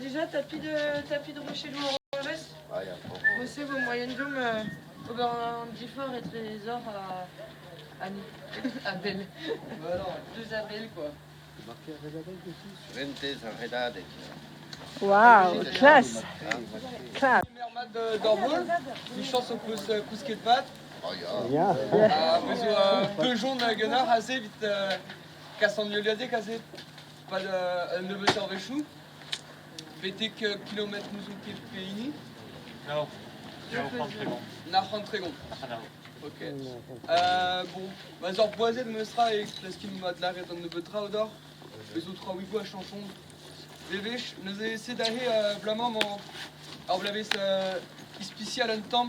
Déjà, tapis de rocher de Morales. Você vos moyennes jaunes, Oberon Diffor et Trésor à Abel. Deux Abel, quoi. Waouh, classe. Classe. Mermat d'Orvol, die chance op kousket-pat. Ja. Peugeon Gunnar, assez vite Cassan Lioliadek, assez pas de neveu Servechou. Vetek kilomètres nous ont qu'il pays. Non, Nach Tregon. Ok. Bon, Mazor Boisé de Mestra et parce qu'il m'a de l'arrêt dans le Betraudor. Les autres oui à chanson. Les vaches, nous avons essayé d'aller vraiment mon. Alors vous l'avez spécial un temps.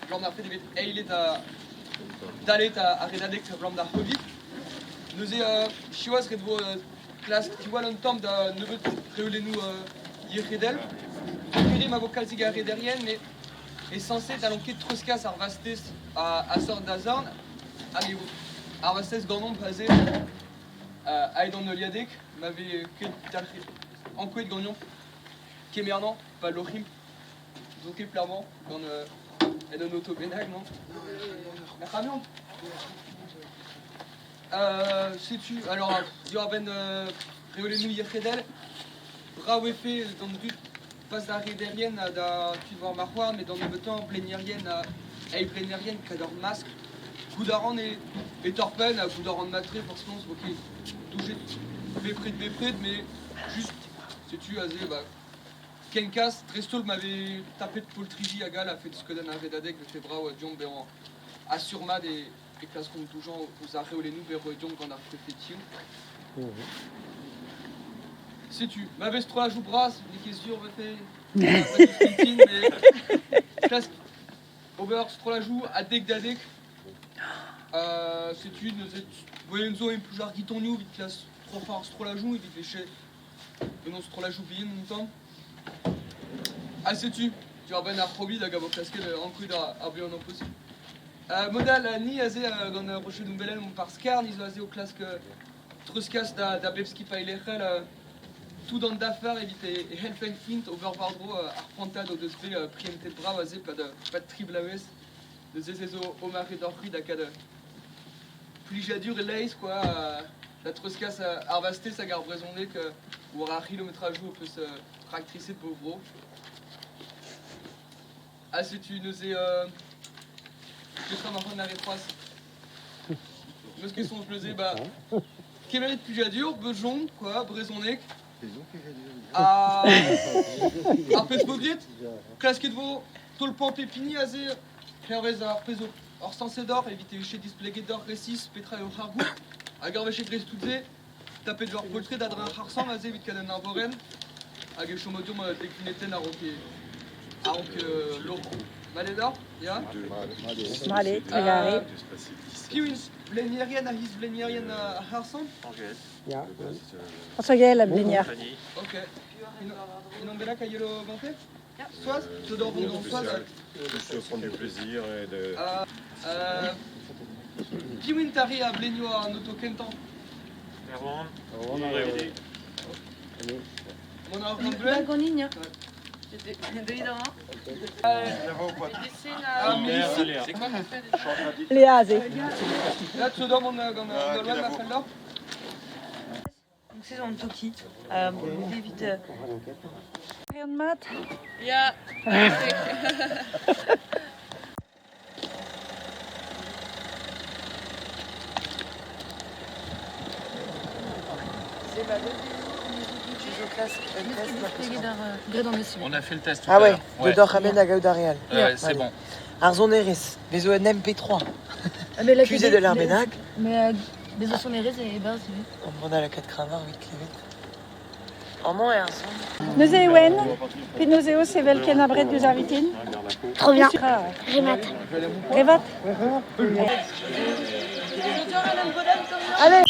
On a fait des ailes d'aller à Redadek blanc d'Arcovit. Nous avons chinois qui vos classe qui voit un temps de ne veut réuler nous Yéredel. Périm à vocal cigarette derrière, mais est censé d'alonquer de Troscas Arvastes à Sort d'Azorn. Allez, Arvastes Gordon basé à Aidon Noliadek m'avait en quoi de gagnon qui est merdant, pas l'orim. Donc clairement, dans un autobénag, non? La camion. Sais-tu, alors, il y aura ben Réolé-nous Yéredel. Bravo fait dans le but. Pas d'arrêt derrière, tu vas marroir, mais dans le temps, pléniérienne, pléniérienne, cadre masque, Goudaran et Torpen, Goudaran de Matré, forcément, c'est ok, touché, Bépred, mais juste, sais-tu, Azé, bah, Kenkas, Drestol m'avait tapé de Poltrigi à Gal, a fait de Skodan à Redadek, le fait bravo à Dion, ben, à Surmad et classe contre tout gens, aux arrêts, les nous, vers Dion, quand on a fait Fétio. Sais-tu, ma veste trop la joue brasse, les questions on va faire. Mais classe Ober trop la joue à deck d'adek. Sais-tu, nous voyons nous un plus jarguiton nous vite classe trop fort trop la joue et vite léché. Et non trop la joue bien longtemps. Ah sais-tu, tu as ben à probi d'agabo casquer en coup à bien non possible. Modal ni azé dans le rocher de Nouvelle mon par scar ni azé au classe que Truskas da Bebski Pailechel. Tout dans d'affaires, éviter Helfen Flint, Overbardro, Arpentado de Spé, Priente de Bras, Azé, pas de Triblaves, de Zézézo, Omar et Dorfrid, à cas de Plijadur et Leis, quoi, la Troscas Arvasté, ça garde raisonné que, ou à kilomètre à jour, peut se tractricer de Beauvro. Ah, si tu nous es. Je serai en train de la rétroisse. Parce que son je le disais, bah. Qui mérite Plijadur, Bejon, quoi, Braisonnec. Arpesbogrit, classe qui devant, tout le pan pépini, azé, Clervez à Arpeso, hors sensé d'or, éviter chez display d'or, récis, Petra et au Hargou, à garver chez Grace Toutzé, taper de leur portrait d'Adrien Harsan, azé, vite canon Arboren, à Gachomodium, déclineten à roquer, l'eau. Malédor, ya? Malé, Trégari. Kiwins, Bléniérienne à His Bléniérienne à Harsan? Ja. Ansagel, la Blénière. Ok. Une bella caillolo gonflé? Soit, je dors dans soit. Je prendre du plaisir et de. Kiwin Tari à Blénio en auto Kentan. Mon argent bleu. Balconigne. C'était de l'hydran. C'est quoi? Léa, Azé. Là, tu dors mon loin de la salle là? Donc c'est dans le Toki. Vite. Rien de mat. Ya. C'est ma On a fait le test tout Ah à ouais, l'heure. de Dor Ramen à Gaudarial. C'est bon. Arzoneris, Bezo un MP3. Mais Accusé de l'Arbenac. Mais des os sur les raies et ben On a la 4 cravats, 8 clévettes. En moins, et Arson. Nous et Wen, puis nous et os et Velken abret du Zarvitin. Trop bien. Rémat. Révat. Allez.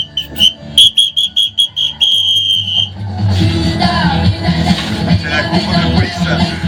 C'est la cour de police.